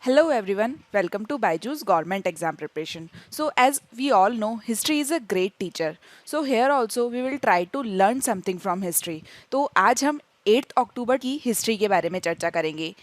Hello everyone, welcome to Byju's Government Exam Preparation. So as we all know, history is a great teacher. So here also we will try to learn something from history. तो आज हम 8 अक्टूबर की history के बारे में चर्चा करेंगे।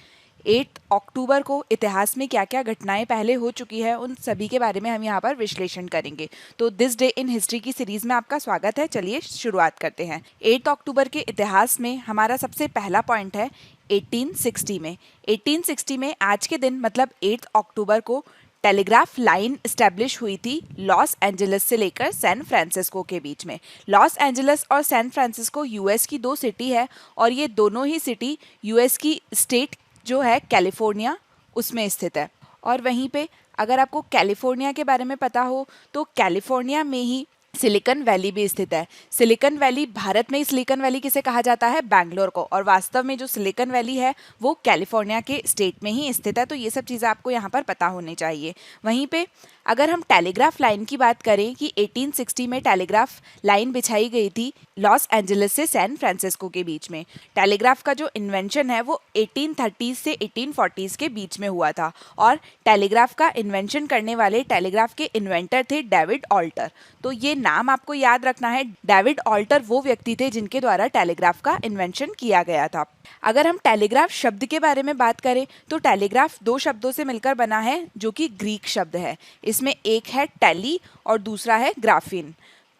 8 अक्टूबर को इतिहास में क्या क्या घटनाएं पहले हो चुकी है उन सभी के बारे में हम यहाँ पर विश्लेषण करेंगे। तो दिस डे इन हिस्ट्री की सीरीज में आपका स्वागत है। चलिए शुरुआत करते हैं। 8 अक्टूबर के इतिहास में हमारा सबसे पहला पॉइंट है 1860 में। 1860 में आज के दिन मतलब 8 अक्टूबर को टेलीग्राफ लाइन इस्टेब्लिश हुई थी लॉस एंजलिस से लेकर सैन फ्रांसिस्को के बीच में। लॉस एंजलिस और सैन फ्रांसिस्को यूएस की दो सिटी है और ये दोनों ही सिटी यूएस की स्टेट जो है कैलिफोर्निया उसमें स्थित है। और वहीं पे अगर आपको कैलिफोर्निया के बारे में पता हो तो कैलिफोर्निया में ही सिलिकॉन वैली भी स्थित है। सिलिकॉन वैली भारत में सिलिकॉन वैली किसे कहा जाता है? बैंगलोर को। और वास्तव में जो सिलिकॉन वैली है वो कैलिफोर्निया के स्टेट में ही स्थित है। तो ये सब चीज़ें आपको यहाँ पर पता होनी चाहिए। वहीं पे अगर हम टेलीग्राफ लाइन की बात करें कि 1860 में टेलीग्राफ लाइन बिछाई गई थी लॉस एंजलिस से सैन फ्रांसिस्को के बीच में। टेलीग्राफ का जो इन्वेंशन है वो 1830 से 1840 के बीच में हुआ था और टेलीग्राफ का इन्वेंशन करने वाले टेलीग्राफ के इन्वेंटर थे डेविड ऑल्टर। तो ये नाम आपको याद रखना है। डेविड ऑल्टर वो व्यक्ति थे जिनके द्वारा टेलीग्राफ का इन्वेंशन किया गया था। अगर हम टेलीग्राफ शब्द के बारे में बात करें तो टेलीग्राफ दो शब्दों से मिलकर बना है जो कि ग्रीक शब्द है। इसमें एक है टेली और दूसरा है ग्राफिन।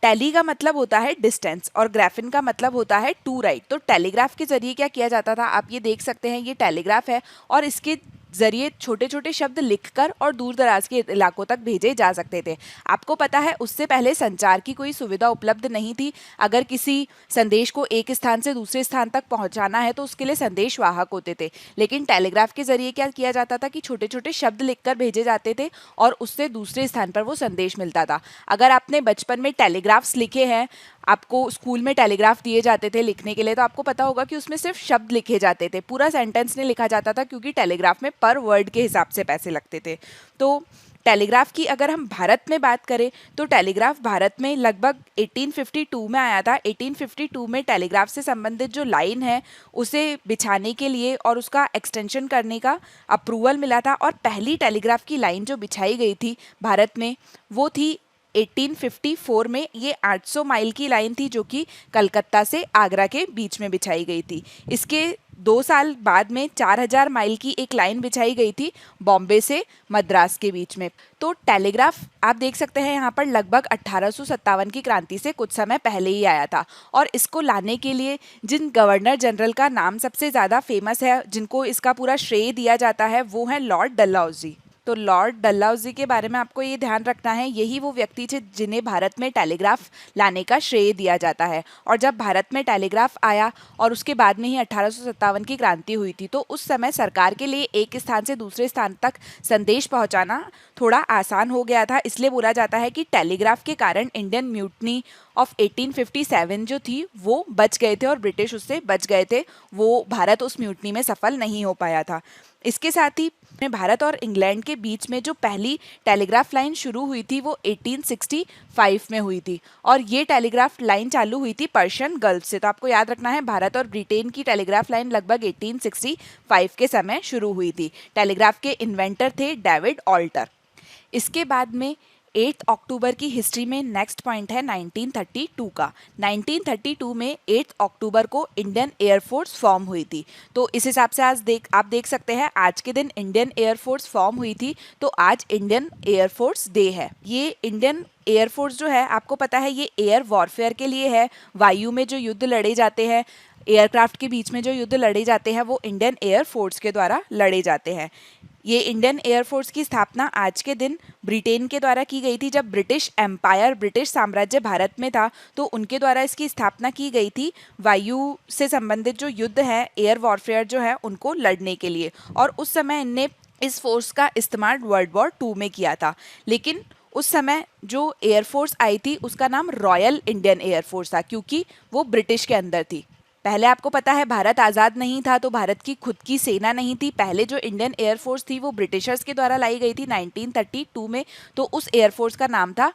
टेली का मतलब होता है डिस्टेंस और ग्राफिन का मतलब होता है टू राइट। तो टेलीग्राफ के जरिए क्या किया जाता था, आप ये देख सकते हैं, ये टेलीग्राफ है और इसके जरिए छोटे छोटे शब्द लिखकर और दूर दराज के इलाकों तक भेजे जा सकते थे। आपको पता है उससे पहले संचार की कोई सुविधा उपलब्ध नहीं थी। अगर किसी संदेश को एक स्थान से दूसरे स्थान तक पहुंचाना है तो उसके लिए संदेश वाहक होते थे। लेकिन टेलीग्राफ के जरिए क्या किया जाता था कि छोटे छोटे शब्द लिखकर भेजे जाते थे और उससे दूसरे स्थान पर वो संदेश मिलता था। अगर आपने बचपन में टेलीग्राफ्स लिखे हैं, आपको स्कूल में टेलीग्राफ दिए जाते थे लिखने के लिए, तो आपको पता होगा कि उसमें सिर्फ शब्द लिखे जाते थे, पूरा सेंटेंस नहीं लिखा जाता था क्योंकि टेलीग्राफ में पर वर्ड के हिसाब से पैसे लगते थे। तो टेलीग्राफ की अगर हम भारत में बात करें तो टेलीग्राफ भारत में लगभग 1852 में आया था। 1852 में टेलीग्राफ से संबंधित जो लाइन है उसे बिछाने के लिए और उसका एक्सटेंशन करने का अप्रूवल मिला था और पहली टेलीग्राफ की लाइन जो बिछाई गई थी भारत में वो थी 1854 में। ये 800 माइल की लाइन थी जो कि कलकत्ता से आगरा के बीच में बिछाई गई थी। इसके 2 साल बाद में 4000 माइल की एक लाइन बिछाई गई थी बॉम्बे से मद्रास के बीच में। तो टेलीग्राफ आप देख सकते हैं यहाँ पर लगभग 1857 की क्रांति से कुछ समय पहले ही आया था। और इसको लाने के लिए जिन गवर्नर जनरल का नाम सबसे ज़्यादा फेमस है, जिनको इसका पूरा श्रेय दिया जाता है, वो है लॉर्ड डलहौजी। तो लॉर्ड डलहौजी के बारे में आपको ये ध्यान रखना है, यही वो व्यक्ति थे जिन्हें भारत में टेलीग्राफ लाने का श्रेय दिया जाता है। और जब भारत में टेलीग्राफ आया और उसके बाद में ही 1857 की क्रांति हुई थी तो उस समय सरकार के लिए एक स्थान से दूसरे स्थान तक संदेश पहुंचाना थोड़ा आसान हो गया था। इसलिए बोला जाता है कि टेलीग्राफ के कारण इंडियन म्यूटनी ऑफ 1857 जो थी वो बच गए थे और ब्रिटिश उससे बच गए थे। वो भारत उस म्यूटनी में सफल नहीं हो पाया था। इसके साथ ही भारत और इंग्लैंड के बीच में जो पहली टेलीग्राफ लाइन शुरू हुई थी वो 1865 में हुई थी और ये टेलीग्राफ लाइन चालू हुई थी पर्शियन गल्फ से। तो आपको याद रखना है भारत और ब्रिटेन की टेलीग्राफ लाइन लगभग 1865 के समय शुरू हुई थी। टेलीग्राफ के इन्वेंटर थे डेविड ऑल्टर। इसके बाद में 8 अक्टूबर की हिस्ट्री में नेक्स्ट पॉइंट है 1932 का। 1932 में 8 अक्टूबर को इंडियन एयरफोर्स फॉर्म हुई थी। तो इस हिसाब से आप देख सकते हैं आज के दिन इंडियन एयरफोर्स फॉर्म हुई थी तो आज इंडियन एयरफोर्स डे है। ये इंडियन एयरफोर्स जो है आपको पता है ये एयर वॉरफेयर के लिए है। वायु में जो युद्ध लड़े जाते हैं, एयरक्राफ्ट के बीच में जो युद्ध लड़े जाते हैं वो इंडियन एयरफोर्स के द्वारा लड़े जाते हैं। ये इंडियन एयरफोर्स की स्थापना आज के दिन ब्रिटेन के द्वारा की गई थी। जब ब्रिटिश एम्पायर, ब्रिटिश साम्राज्य भारत में था तो उनके द्वारा इसकी स्थापना की गई थी वायु से संबंधित जो युद्ध है, एयर वॉरफेयर जो है, उनको लड़ने के लिए। और उस समय इनने इस फोर्स का इस्तेमाल वर्ल्ड वॉर 2 में किया था। लेकिन उस समय जो एयरफोर्स आई थी उसका नाम रॉयल इंडियन एयरफोर्स था क्योंकि वो ब्रिटिश के अंदर थी। पहले आपको पता है भारत आज़ाद नहीं था तो भारत की खुद की सेना नहीं थी। पहले जो इंडियन एयरफोर्स थी वो ब्रिटिशर्स के द्वारा लाई गई थी 1932 में। तो उस एयरफोर्स का नाम था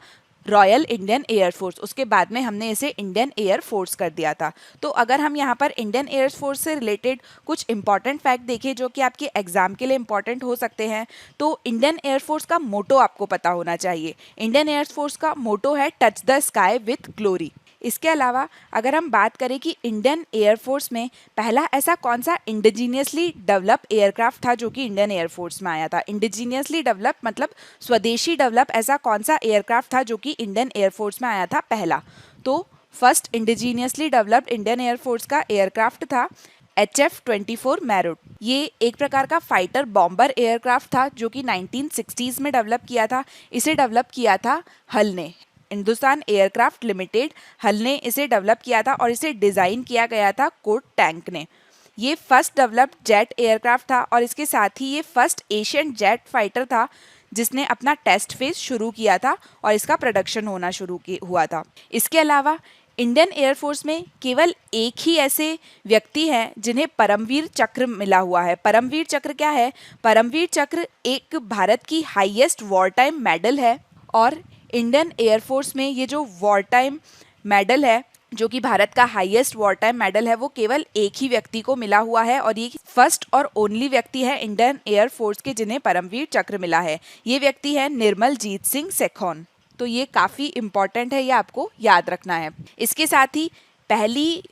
रॉयल इंडियन एयरफोर्स, उसके बाद में हमने इसे इंडियन एयरफोर्स कर दिया था। तो अगर हम यहाँ पर इंडियन एयरफोर्स से रिलेटेड कुछ इंपॉर्टेंट फैक्ट देखें जो कि आपके एग्जाम के लिए इंपॉर्टेंट हो सकते हैं, तो इंडियन एयरफोर्स का मोटो आपको पता होना चाहिए। इंडियन एयरफोर्स का मोटो है touch the sky with glory. इसके अलावा अगर हम बात करें कि इंडियन एयरफोर्स में पहला ऐसा कौन सा इंडिजीनियसली डेवलप एयरक्राफ्ट था जो कि इंडियन एयरफोर्स में आया था। इंडिजीनियसली डेवलप मतलब स्वदेशी डेवलप ऐसा कौन सा एयरक्राफ्ट था जो कि इंडियन एयरफोर्स में आया था पहला। तो first indigenously developed Indian air force का एयरक्राफ्ट था HF-24 मैरुट। ये एक प्रकार का फाइटर बॉम्बर एयरक्राफ्ट था जो कि 1960s में डेवलप किया था। इसे डेवलप किया था हल ने, हिंदुस्तान एयरक्राफ्ट लिमिटेड हल ने इसे डेवलप किया था और इसे डिज़ाइन किया गया था कोट टैंक ने। ये फर्स्ट डेवलप्ड जेट एयरक्राफ्ट था और इसके साथ ही ये फर्स्ट एशियन जेट फाइटर था जिसने अपना टेस्ट फेज शुरू किया था और इसका प्रोडक्शन होना हुआ था। इसके अलावा इंडियन एयरफोर्स में केवल एक ही ऐसे व्यक्ति हैं जिन्हें परमवीर चक्र मिला हुआ है। परमवीर चक्र क्या है? परमवीर चक्र एक भारत की हाईएस्ट वॉर टाइम मेडल है और इंडियन एयरफोर्स में ये जो वॉर टाइम मेडल है, जो कि भारत का हाईएस्ट वॉर टाइम मेडल है, वो केवल एक ही व्यक्ति को मिला हुआ है और ये फर्स्ट और ओनली व्यक्ति है इंडियन एयरफोर्स के जिन्हें परमवीर चक्र मिला है। ये व्यक्ति है निर्मलजीत सिंह सेखौन। तो ये काफ़ी इंपॉर्टेंट है, ये आपको याद रखना है। इसके साथ ही पहली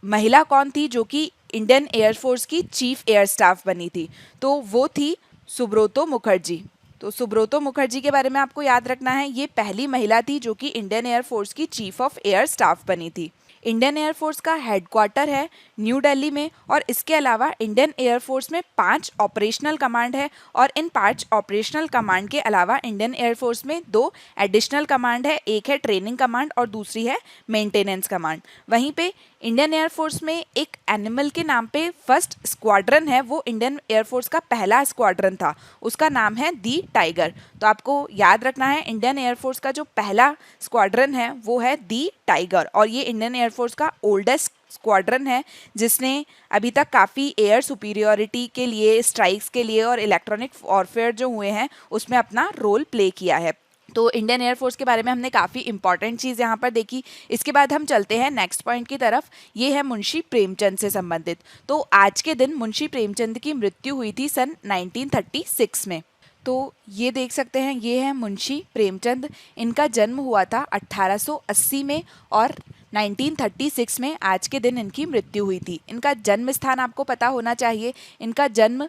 महिला कौन थी जो कि इंडियन एयरफोर्स की चीफ एयर स्टाफ बनी थी? तो वो थी सुब्रतो मुखर्जी। तो सुब्रतो मुखर्जी के बारे में आपको याद रखना है, ये पहली महिला थी जो कि इंडियन एयरफोर्स की चीफ ऑफ एयर स्टाफ बनी थी। इंडियन एयरफोर्स का हेडक्वार्टर है न्यू दिल्ली में और इसके अलावा इंडियन एयरफोर्स में 5 ऑपरेशनल कमांड है और इन 5 ऑपरेशनल कमांड के अलावा इंडियन एयरफोर्स में 2 एडिशनल कमांड है। एक है ट्रेनिंग कमांड और दूसरी है मेंटेनेंस कमांड। वहीं पे इंडियन एयरफोर्स में एक एनिमल के नाम पे फर्स्ट स्क्वाड्रन है, वो इंडियन एयरफोर्स का पहला स्क्वाड्रन था, उसका नाम है दी टाइगर। तो आपको याद रखना है इंडियन एयरफोर्स का जो पहला स्क्वाड्रन है वो है दी टाइगर और ये इंडियन एयरफोर्स का ओल्डेस्ट स्क्वाड्रन है जिसने अभी तक काफ़ी एयर सुपीरियोरिटी के लिए, स्ट्राइक्स के लिए और इलेक्ट्रॉनिक वॉरफेयर जो हुए हैं उसमें अपना रोल प्ले किया है। तो इंडियन एयरफोर्स के बारे में हमने काफ़ी इंपॉर्टेंट चीज़ यहाँ पर देखी। इसके बाद हम चलते हैं नेक्स्ट पॉइंट की तरफ, ये है मुंशी प्रेमचंद से संबंधित। तो आज के दिन मुंशी प्रेमचंद की मृत्यु हुई थी सन 1936 में। तो ये देख सकते हैं, ये है मुंशी प्रेमचंद। इनका जन्म हुआ था 1880 में और 1936 में आज के दिन इनकी मृत्यु हुई थी। इनका जन्म स्थान आपको पता होना चाहिए। इनका जन्म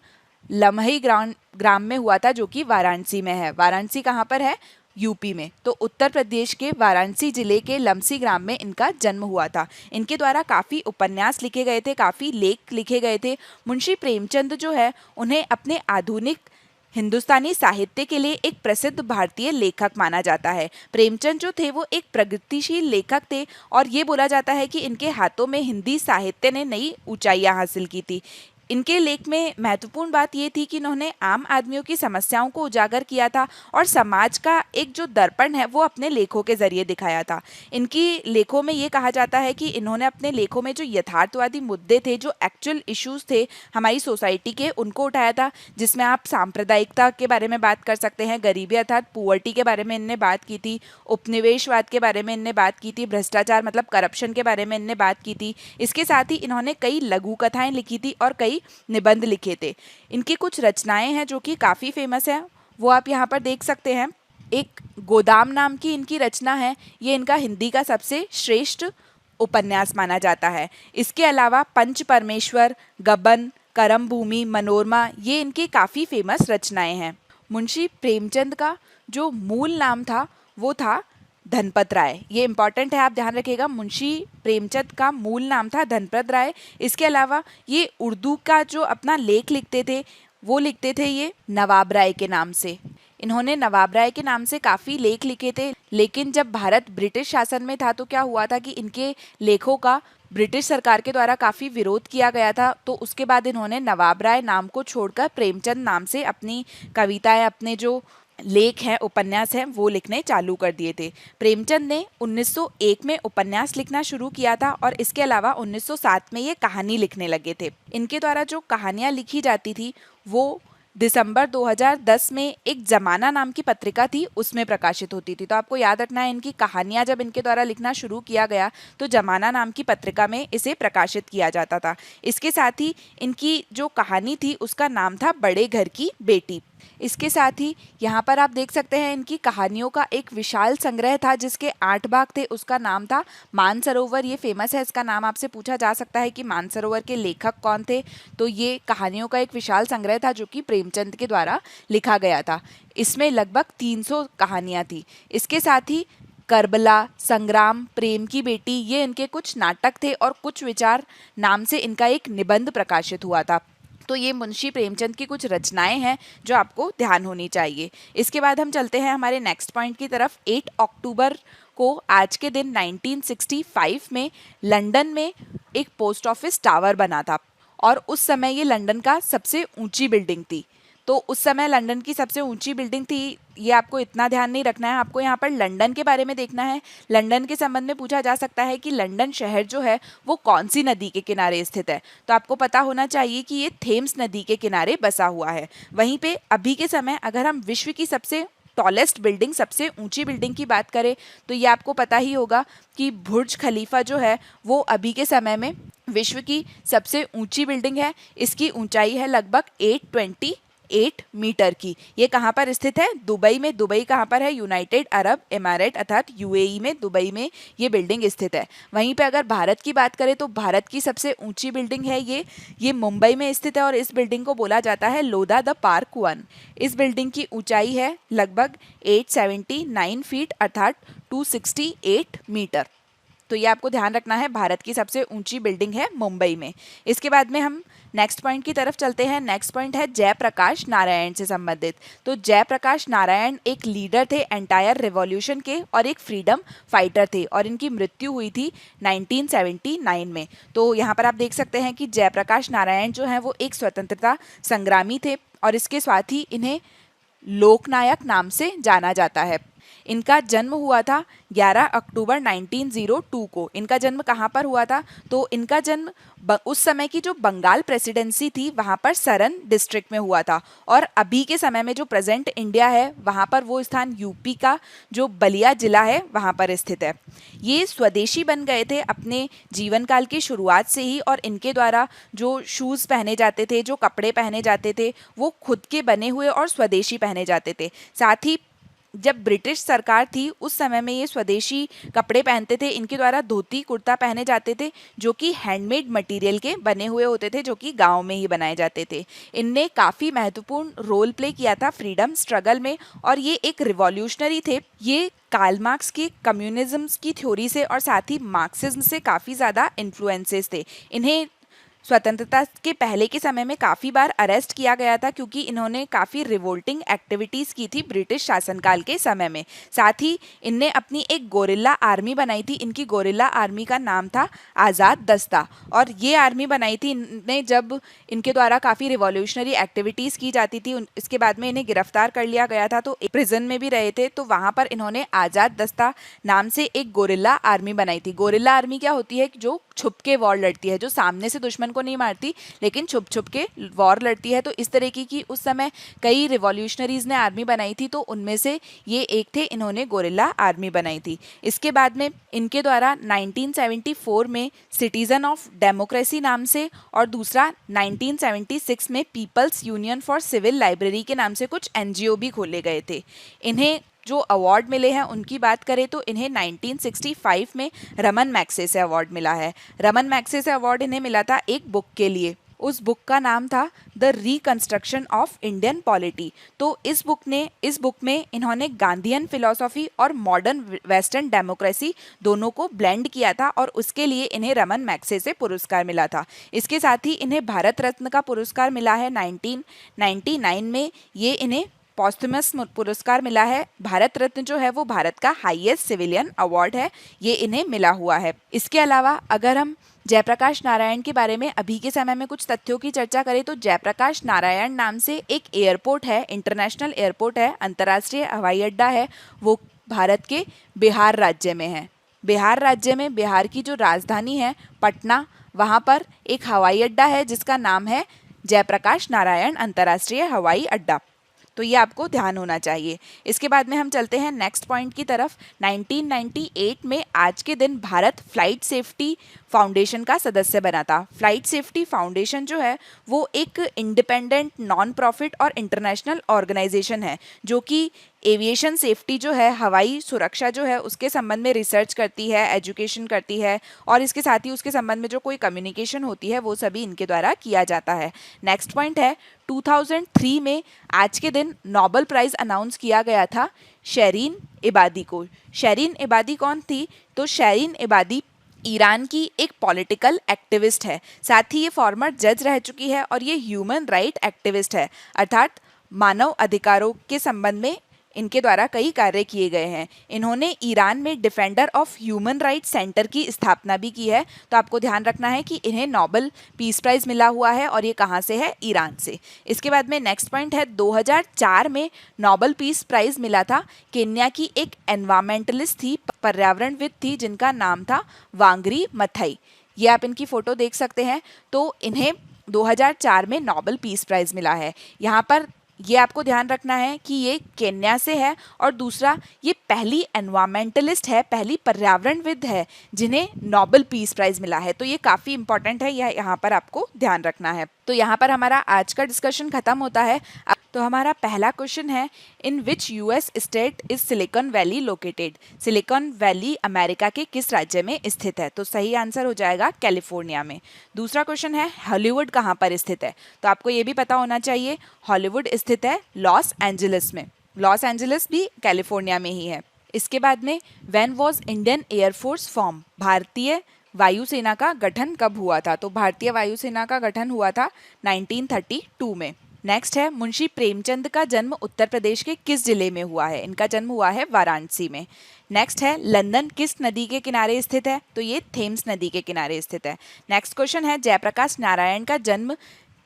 लम्ही ग्राम में हुआ था जो कि वाराणसी में है। वाराणसी कहाँ पर है? यूपी में। तो उत्तर प्रदेश के वाराणसी जिले के लमसी ग्राम में इनका जन्म हुआ था। इनके द्वारा काफ़ी उपन्यास लिखे गए थे, काफ़ी लेख लिखे गए थे। मुंशी प्रेमचंद जो है उन्हें अपने आधुनिक हिंदुस्तानी साहित्य के लिए एक प्रसिद्ध भारतीय लेखक माना जाता है। प्रेमचंद जो थे वो एक प्रगतिशील लेखक थे और ये बोला जाता है कि इनके हाथों में हिंदी साहित्य ने नई ऊंचाइयां हासिल की थी। इनके लेख में महत्वपूर्ण बात ये थी कि इन्होंने आम आदमियों की समस्याओं को उजागर किया था और समाज का एक जो दर्पण है वो अपने लेखों के जरिए दिखाया था। इनकी लेखों में ये कहा जाता है कि इन्होंने अपने लेखों में जो यथार्थवादी मुद्दे थे, जो एक्चुअल इश्यूज थे हमारी सोसाइटी के, उनको उठाया था। जिसमें आप सांप्रदायिकता के बारे में बात कर सकते हैं, गरीबी अर्थात पुअर्टी के बारे में इनने बात की थी, उपनिवेशवाद के बारे में इनने बात की थी, भ्रष्टाचार मतलब करप्शन के बारे में इनने बात की थी। इसके साथ ही इन्होंने कई लघु कथाएं लिखी थी और कई निबंध लिखे थे। इनकी कुछ रचनाएं हैं जो कि काफ़ी फेमस है, वो आप यहाँ पर देख सकते हैं। एक गोदाम नाम की इनकी रचना है, ये इनका हिंदी का सबसे श्रेष्ठ उपन्यास माना जाता है। इसके अलावा पंच परमेश्वर, गबन, करम भूमि, मनोरमा, ये इनकी काफ़ी फेमस रचनाएं हैं। मुंशी प्रेमचंद का जो मूल नाम था वो था धनपत राय। ये इंपॉर्टेंट है, आप ध्यान रखिएगा। मुंशी प्रेमचंद का मूल नाम था धनपत राय। इसके अलावा ये उर्दू का जो अपना लेख लिखते थे वो लिखते थे ये नवाब राय के नाम से। इन्होंने नवाब राय के नाम से काफ़ी लेख लिखे थे, लेकिन जब भारत ब्रिटिश शासन में था तो क्या हुआ था कि इनके लेखों का ब्रिटिश सरकार के द्वारा काफ़ी विरोध किया गया था। तो उसके बाद इन्होंने नवाब राय नाम को छोड़कर प्रेमचंद नाम से अपनी कविताएं, अपने जो लेख हैं, उपन्यास हैं, वो लिखने चालू कर दिए थे। प्रेमचंद ने 1901 में उपन्यास लिखना शुरू किया था और इसके अलावा 1907 में ये कहानी लिखने लगे थे। इनके द्वारा जो कहानियाँ लिखी जाती थी वो दिसंबर 2010 में एक जमाना नाम की पत्रिका थी, उसमें प्रकाशित होती थी। तो आपको याद रखना है, इनकी कहानियां जब इनके द्वारा लिखना शुरू किया गया तो जमाना नाम की पत्रिका में इसे प्रकाशित किया जाता था। इसके साथ ही इनकी जो कहानी थी उसका नाम था बड़े घर की बेटी। इसके साथ ही यहाँ पर आप देख सकते हैं इनकी कहानियों का एक विशाल संग्रह था जिसके 8 भाग थे, उसका नाम था मानसरोवर। ये फेमस है, इसका नाम आपसे पूछा जा सकता है कि मानसरोवर के लेखक कौन थे। तो ये कहानियों का एक विशाल संग्रह था जो कि प्रेमचंद के द्वारा लिखा गया था। इसमें लगभग 300 कहानियाँ थी। इसके साथ ही करबला, संग्राम, प्रेम की बेटी, ये इनके कुछ नाटक थे और कुछ विचार नाम से इनका एक निबंध प्रकाशित हुआ था। तो ये मुंशी प्रेमचंद की कुछ रचनाएं हैं जो आपको ध्यान होनी चाहिए। इसके बाद हम चलते हैं हमारे नेक्स्ट पॉइंट की तरफ। 8 अक्टूबर को आज के दिन 1965 में लंदन में एक पोस्ट ऑफिस टावर बना था और उस समय ये लंदन का सबसे ऊंची बिल्डिंग थी। तो उस समय लंदन की सबसे ऊंची बिल्डिंग थी, ये आपको इतना ध्यान नहीं रखना है, आपको यहाँ पर लंदन के बारे में देखना है। लंदन के संबंध में पूछा जा सकता है कि लंदन शहर जो है वो कौन सी नदी के किनारे स्थित है। तो आपको पता होना चाहिए कि ये थेम्स नदी के किनारे बसा हुआ है। वहीं पे अभी के समय अगर हम विश्व की सबसे टॉलेस्ट बिल्डिंग, सबसे ऊंची बिल्डिंग की बात करें तो ये आपको पता ही होगा कि बुर्ज खलीफा जो है वो अभी के समय में विश्व की सबसे ऊंची बिल्डिंग है। इसकी ऊंचाई है लगभग 828 मीटर की। ये कहाँ पर स्थित है? दुबई में। दुबई कहाँ पर है? यूनाइटेड अरब एमिरेट अर्थात यूएई में, दुबई में ये बिल्डिंग स्थित है। वहीं पे अगर भारत की बात करें तो भारत की सबसे ऊंची बिल्डिंग है ये मुंबई में स्थित है और इस बिल्डिंग को बोला जाता है लोधा द पार्क 1। इस बिल्डिंग की ऊंचाई है लगभग 879 फीट अर्थात 268 मीटर। तो ये आपको ध्यान रखना है, भारत की सबसे ऊंची बिल्डिंग है मुंबई में। इसके बाद में हम नेक्स्ट पॉइंट की तरफ चलते हैं। नेक्स्ट पॉइंट है जयप्रकाश नारायण से संबंधित। तो जयप्रकाश नारायण एक लीडर थे एंटायर रिवॉल्यूशन के और एक फ्रीडम फाइटर थे और इनकी मृत्यु हुई थी 1979 में। तो यहाँ पर आप देख सकते हैं कि जयप्रकाश नारायण जो हैं वो एक स्वतंत्रता संग्रामी थे और इसके साथ ही इन्हें लोकनायक नाम से जाना जाता है। इनका जन्म हुआ था 11 अक्टूबर 1902 को। इनका जन्म कहाँ पर हुआ था? तो इनका जन्म उस समय की जो बंगाल प्रेसिडेंसी थी वहाँ पर सरन डिस्ट्रिक्ट में हुआ था और अभी के समय में जो प्रेजेंट इंडिया है वहाँ पर वो स्थान यूपी का जो बलिया जिला है वहाँ पर स्थित है। ये स्वदेशी बन गए थे अपने जीवन काल की शुरुआत से ही और इनके द्वारा जो शूज़ पहने जाते थे, जो कपड़े पहने जाते थे वो खुद के बने हुए और स्वदेशी पहने जाते थे। साथ ही जब ब्रिटिश सरकार थी उस समय में ये स्वदेशी कपड़े पहनते थे। इनके द्वारा धोती कुर्ता पहने जाते थे जो कि हैंडमेड मटेरियल के बने हुए होते थे, जो कि गांव में ही बनाए जाते थे। इनने काफ़ी महत्वपूर्ण रोल प्ले किया था फ्रीडम स्ट्रगल में और ये एक रिवॉल्यूशनरी थे। ये कार्ल मार्क्स की कम्युनिज्म की थ्योरी से और साथ ही मार्क्सिज्म से काफ़ी ज़्यादा इन्फ्लुएंसेस थे। इन्हें स्वतंत्रता के पहले के समय में काफ़ी बार अरेस्ट किया गया था क्योंकि इन्होंने काफ़ी रिवोल्टिंग एक्टिविटीज़ की थी ब्रिटिश शासनकाल के समय में। साथ ही इनने अपनी एक गोरिल्ला आर्मी बनाई थी। इनकी गोरिल्ला आर्मी का नाम था आज़ाद दस्ता और ये आर्मी बनाई थी इनने जब इनके द्वारा काफ़ी रिवॉल्यूशनरी एक्टिविटीज़ की जाती थी। इसके बाद में इन्हें गिरफ्तार कर लिया गया था तो प्रिजन में भी रहे थे, तो वहाँ पर इन्होंने आज़ाद दस्ता नाम से एक गोरिल्ला आर्मी बनाई थी। गोरिल्ला आर्मी क्या होती है? जो छुप के वॉर लड़ती है, जो सामने से दुश्मन को नहीं मारती लेकिन छुप छुप के वॉर लड़ती है। तो इस तरीके की उस समय कई रिवॉल्यूशनरीज ने आर्मी बनाई थी, तो उनमें से ये एक थे, इन्होंने गोरिल्ला आर्मी बनाई थी। इसके बाद में इनके द्वारा 1974 में सिटीजन ऑफ डेमोक्रेसी नाम से और दूसरा 1976 में People's Union for Civil Library के नाम से कुछ एनजीओ भी खोले गए थे। इन्हें जो अवार्ड मिले हैं उनकी बात करें तो इन्हें 1965 में रमन मैग्सेसे अवार्ड मिला है। रमन मैग्सेसे अवार्ड इन्हें मिला था एक बुक के लिए। उस बुक का नाम था the reconstruction of Indian polity. तो इस बुक में इन्होंने गांधीयन फिलॉसफी और मॉडर्न वेस्टर्न डेमोक्रेसी दोनों को ब्लेंड किया था और उसके लिए इन्हें रमन मैग्सेसे पुरस्कार मिला था। इसके साथ ही इन्हें भारत रत्न का पुरस्कार मिला है 1999 में। ये इन्हें पॉस्थुमस पुरस्कार मिला है। भारत रत्न जो है वो भारत का हाईएस्ट सिविलियन अवार्ड है, ये इन्हें मिला हुआ है। इसके अलावा अगर हम जयप्रकाश नारायण के बारे में अभी के समय में कुछ तथ्यों की चर्चा करें तो जयप्रकाश नारायण नाम से एक एयरपोर्ट है, इंटरनेशनल एयरपोर्ट है, अंतर्राष्ट्रीय हवाई अड्डा है, वो भारत के बिहार राज्य में है। बिहार राज्य में बिहार की जो राजधानी है पटना, वहाँ पर एक हवाई अड्डा है जिसका नाम है जयप्रकाश नारायण अंतर्राष्ट्रीय हवाई अड्डा। तो ये आपको ध्यान होना चाहिए। इसके बाद में हम चलते हैं नेक्स्ट पॉइंट की तरफ। 1998 में आज के दिन भारत फ्लाइट सेफ्टी फाउंडेशन का सदस्य बना था। फ्लाइट सेफ्टी फाउंडेशन जो है वो एक इंडिपेंडेंट नॉन प्रॉफिट और इंटरनेशनल ऑर्गेनाइजेशन है जो कि एविएशन सेफ्टी जो है, हवाई सुरक्षा जो है उसके संबंध में रिसर्च करती है, एजुकेशन करती है और इसके साथ ही उसके संबंध में जो कोई कम्युनिकेशन होती है वो सभी इनके द्वारा किया जाता है। नेक्स्ट पॉइंट है 2003 में आज के दिन नोबेल प्राइज़ अनाउंस किया गया था शरीन इबादी को। शरीन इबादी कौन थी? तो शरीन इबादी ईरान की एक पॉलिटिकल एक्टिविस्ट है, साथ ही ये फॉर्मर जज रह चुकी है और ये ह्यूमन राइट एक्टिविस्ट है, अर्थात मानव अधिकारों के संबंध में इनके द्वारा कई कार्य किए गए हैं। इन्होंने ईरान में defender of human right centre की स्थापना भी की है। तो आपको ध्यान रखना है कि इन्हें नोबेल पीस प्राइज़ मिला हुआ है और ये कहाँ से है? ईरान से। इसके बाद में नेक्स्ट पॉइंट है 2004 में नोबेल पीस प्राइज़ मिला था केन्या की एक एनवायरमेंटलिस्ट थी, पर्यावरणविद थी, जिनका नाम था वांगरी मथाई। ये आप इनकी फ़ोटो देख सकते हैं। तो इन्हें 2004 में नोबेल पीस प्राइज़ मिला है। यहाँ पर ये आपको ध्यान रखना है कि ये केन्या से है और दूसरा ये पहली एनवायरमेंटलिस्ट है, पहली पर्यावरणविद है जिन्हें नोबेल पीस प्राइज़ मिला है। तो ये काफ़ी इंपॉर्टेंट है, यह यहाँ पर आपको ध्यान रखना है। तो यहाँ पर हमारा आज का डिस्कशन खत्म होता है। तो हमारा पहला क्वेश्चन है, in which US state is Silicon Valley located? Silicon Valley America के किस राज्य में स्थित है? तो सही आंसर हो जाएगा कैलिफोर्निया में। दूसरा क्वेश्चन है, हॉलीवुड कहाँ पर स्थित है? तो आपको ये भी पता होना चाहिए, हॉलीवुड स्थित है लॉस एंजलिस में। लॉस एंजलिस भी कैलिफोर्निया में ही है। इसके बाद में when was Indian air force form? भारतीय वायुसेना का गठन कब हुआ था? तो भारतीय वायुसेना का गठन हुआ था 1932 में। नेक्स्ट है, मुंशी प्रेमचंद का जन्म उत्तर प्रदेश के किस जिले में हुआ है? इनका जन्म हुआ है वाराणसी में। नेक्स्ट है, लंदन किस नदी के किनारे स्थित है? तो ये थेम्स नदी के किनारे स्थित है। नेक्स्ट क्वेश्चन है, जयप्रकाश नारायण का जन्म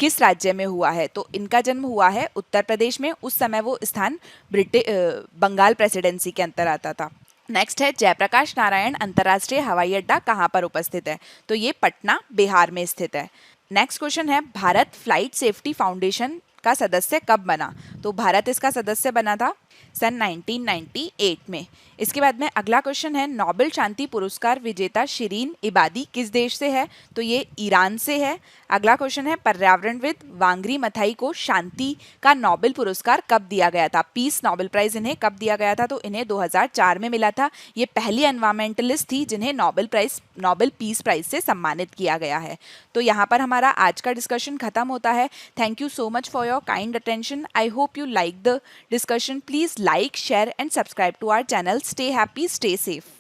किस राज्य में हुआ है? तो इनका जन्म हुआ है उत्तर प्रदेश में। उस समय वो स्थान बंगाल प्रेसिडेंसी के अंतर आता था। नेक्स्ट है, जयप्रकाश नारायण अंतर्राष्ट्रीय हवाई अड्डा कहाँ पर उपस्थित है? तो ये पटना, बिहार में स्थित है। नेक्स्ट क्वेश्चन है, भारत फ्लाइट सेफ्टी फाउंडेशन का सदस्य कब बना? तो भारत इसका सदस्य बना था सन 1998 में। इसके बाद में अगला क्वेश्चन है, नोबेल शांति पुरस्कार विजेता शिरीन इबादी किस देश से है? तो ये ईरान से है। अगला क्वेश्चन है, पर्यावरणविद वांगरी मथाई को शांति का नोबेल पुरस्कार कब दिया गया था? पीस नोबेल प्राइज इन्हें कब दिया गया था? तो इन्हें 2004 में मिला था। ये पहली एनवायरमेंटलिस्ट थी जिन्हें नोबेल पीस प्राइज से सम्मानित किया गया है। तो यहाँ पर हमारा आज का डिस्कशन खत्म होता है। Thank you so much for your kind attention. I hope you like the discussion. Please like, share and subscribe to our channel. Stay happy, stay safe.